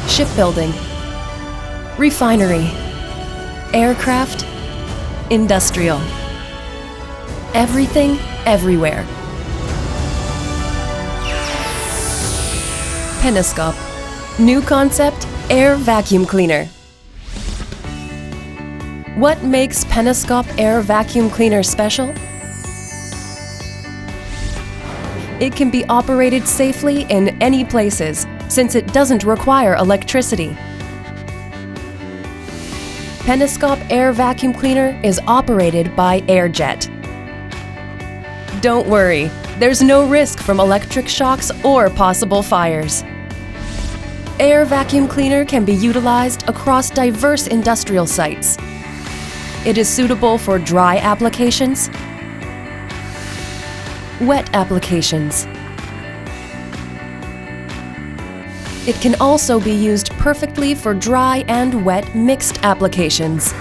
shipbuilding, refinery, aircraft, industrial. Everything, everywhere. PENASCOP, new concept, air vacuum cleaner. What makes PENASCOP air vacuum cleaner special? It can be operated safely in any places since it doesn't require electricity. PENASCOP air vacuum cleaner is operated by airjet. Don't worry, there's no risk from electric shocks or possible fires. Air vacuum cleaner can be utilized across diverse industrial sites. It is suitable for dry applications, wet applications. It can also be used perfectly for dry and wet mixed applications.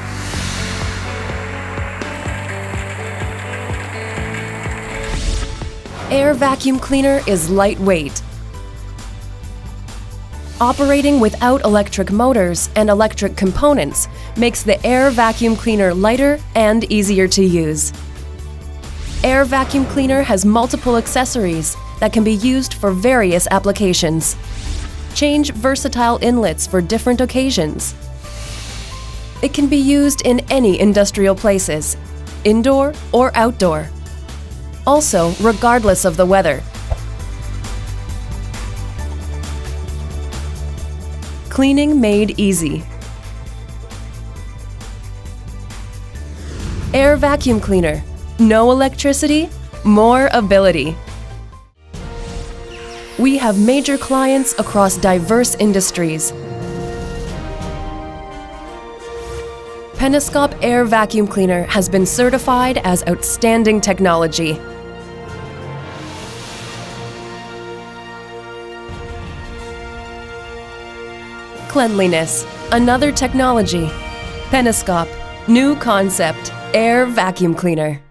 Air vacuum cleaner is lightweight. Operating without electric motors and electric components makes the air vacuum cleaner lighter and easier to use. Air vacuum cleaner has multiple accessories that can be used for various applications. Change versatile inlets for different occasions. It can be used in any industrial places, indoor or outdoor. Also, regardless of the weather. Cleaning made easy. Air vacuum cleaner. No electricity, more ability. We have major clients across diverse industries. PENASCOP air vacuum cleaner has been certified as outstanding technology. Cleanliness, another technology. PENASCOP, new concept, air vacuum cleaner.